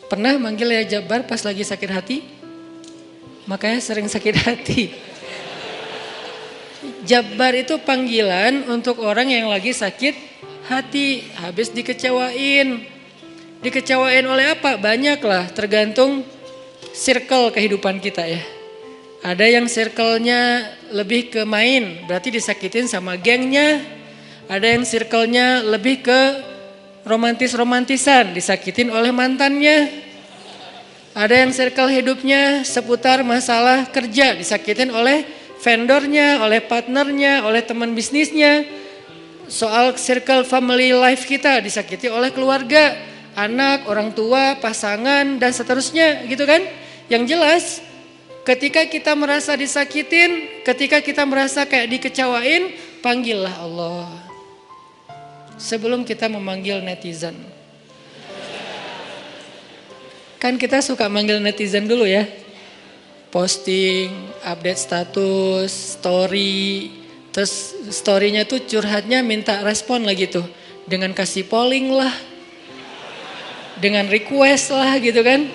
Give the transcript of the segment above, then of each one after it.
Pernah manggil ya Jabbar pas lagi sakit hati? Makanya sering sakit hati. Jabbar itu panggilan untuk orang yang lagi sakit hati, habis dikecewain. Dikecewain oleh apa? Banyak lah, tergantung circle kehidupan kita ya. Ada yang circle-nya lebih ke main, berarti disakitin sama gengnya. Ada yang circle-nya lebih ke romantis-romantisan, disakitin oleh mantannya. Ada yang circle hidupnya seputar masalah kerja, disakitin oleh vendornya, oleh partnernya, oleh teman bisnisnya. Soal circle family life kita disakiti oleh keluarga, anak, orang tua, pasangan, dan seterusnya gitu kan. Yang jelas ketika kita merasa disakitin, ketika kita merasa kayak dikecewain, panggillah Allah. Sebelum kita memanggil netizen. Kan kita suka manggil netizen dulu ya. Posting, update status, story. Terus storynya tuh curhatnya minta respon lagi tuh. Dengan kasih polling lah. Dengan request lah gitu kan.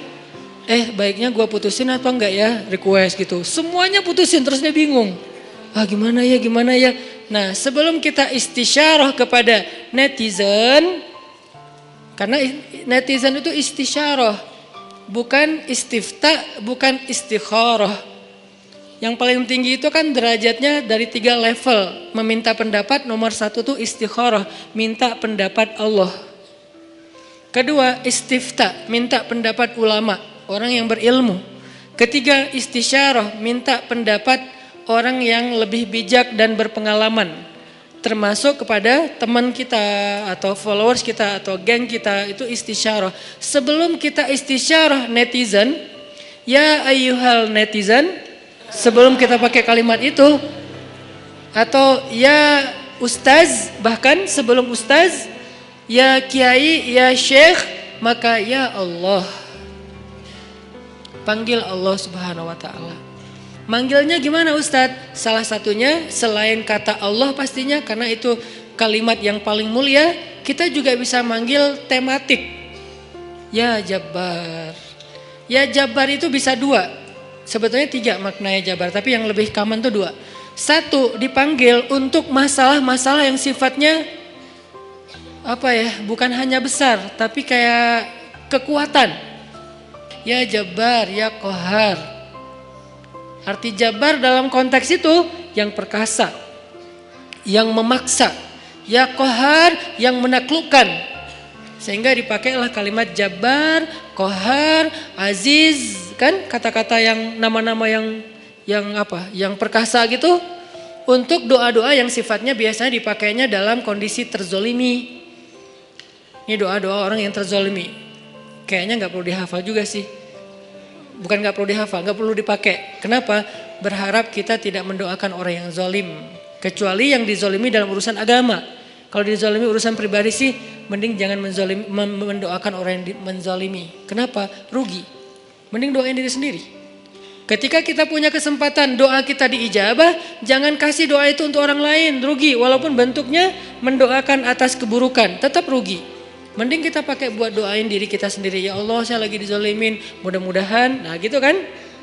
Baiknya gue putusin atau enggak ya, request gitu. Semuanya putusin, terus dia bingung. Gimana ya. Nah, sebelum kita istisyarah kepada netizen, karena netizen itu istisyarah, bukan istifta, bukan istikharah. Yang paling tinggi itu kan derajatnya dari 3 level. Meminta pendapat, nomor 1 tuh istikharah, minta pendapat Allah. Kedua, istifta, minta pendapat ulama, orang yang berilmu. Ketiga, istisyarah, minta pendapat orang yang lebih bijak dan berpengalaman. Termasuk kepada teman kita atau followers kita atau geng kita, itu istisyarah. Sebelum kita istisyarah netizen, ya ayyuhal netizen, sebelum kita pakai kalimat itu, atau ya ustaz, bahkan sebelum ustaz, ya kiai, ya syekh, maka ya Allah. Panggil Allah Subhanahu wa ta'ala. Manggilnya gimana Ustadz? Salah satunya selain kata Allah pastinya, karena itu kalimat yang paling mulia, kita juga bisa manggil tematik. Ya Jabbar. Ya Jabbar itu bisa 2. Sebetulnya 3 maknanya Jabbar, tapi yang lebih common tuh 2. 1, dipanggil untuk masalah-masalah yang sifatnya bukan hanya besar, tapi kayak kekuatan. Ya Jabbar, ya Qahar. Arti Jabbar dalam konteks itu yang perkasa, yang memaksa, ya Qahar, yang menaklukkan. Sehingga dipakailah kalimat Jabbar, Qahar, Aziz, kan kata-kata yang nama-nama yang perkasa gitu, untuk doa-doa yang sifatnya biasanya dipakainya dalam kondisi terzolimi. Ini doa-doa orang yang terzolimi. Kayaknya nggak perlu dihafal juga sih. Bukan gak perlu dihafal, gak perlu dipakai. Kenapa? Berharap kita tidak mendoakan orang yang zolim. Kecuali yang dizolimi dalam urusan agama. Kalau dizolimi urusan pribadi sih, mending jangan mendoakan orang yang menzolimi. Kenapa? Rugi. Mending doain diri sendiri. Ketika kita punya kesempatan doa kita diijabah, jangan kasih doa itu untuk orang lain. Rugi, walaupun bentuknya mendoakan atas keburukan, tetap rugi. Mending kita pakai buat doain diri kita sendiri. Ya Allah, saya lagi dizolimin, mudah-mudahan. Nah gitu kan,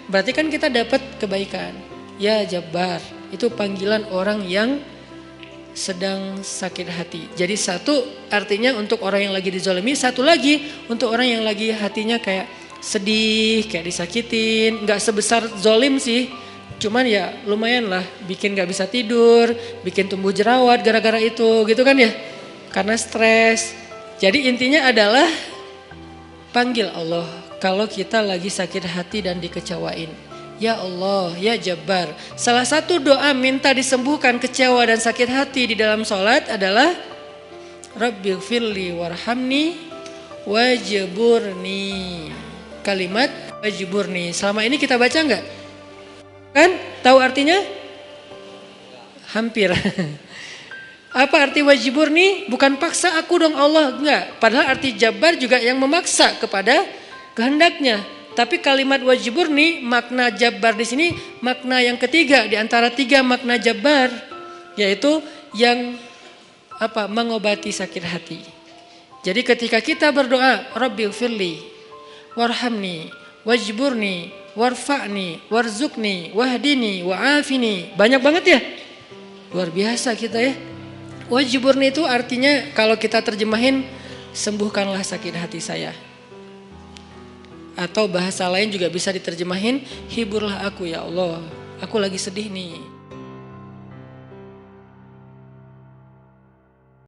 berarti kan kita dapat kebaikan. Ya Jabbar, itu panggilan orang yang sedang sakit hati. Jadi 1 artinya untuk orang yang lagi dizolimi, 1 lagi untuk orang yang lagi hatinya kayak sedih, kayak disakitin. Gak sebesar zolim sih, cuman ya lumayan lah, bikin gak bisa tidur, bikin tumbuh jerawat gara-gara itu gitu kan ya, karena stres. Jadi intinya adalah panggil Allah kalau kita lagi sakit hati dan dikecewain. Ya Allah, ya Jabbar. Salah satu doa minta disembuhkan kecewa dan sakit hati di dalam sholat adalah Rabbighfirli warhamni wajburni. Kalimat wajburni. Selama ini kita baca enggak? Kan? Tahu artinya? Hampir. Apa arti wajburni? Bukan paksa aku dong Allah, enggak. Padahal arti Jabbar juga yang memaksa kepada kehendaknya. Tapi kalimat wajburni, makna Jabbar di sini makna yang ketiga di antara 3 makna Jabbar, yaitu yang mengobati sakit hati. Jadi ketika kita berdoa, Rabbighfirli, warhamni, wajburni, warfa'ni, warzukni, wahdini, wa'afini. Banyak banget ya. Luar biasa kita ya. Wajburni itu artinya kalau kita terjemahin, sembuhkanlah sakit hati saya. Atau bahasa lain juga bisa diterjemahin, hiburlah aku ya Allah. Aku lagi sedih nih.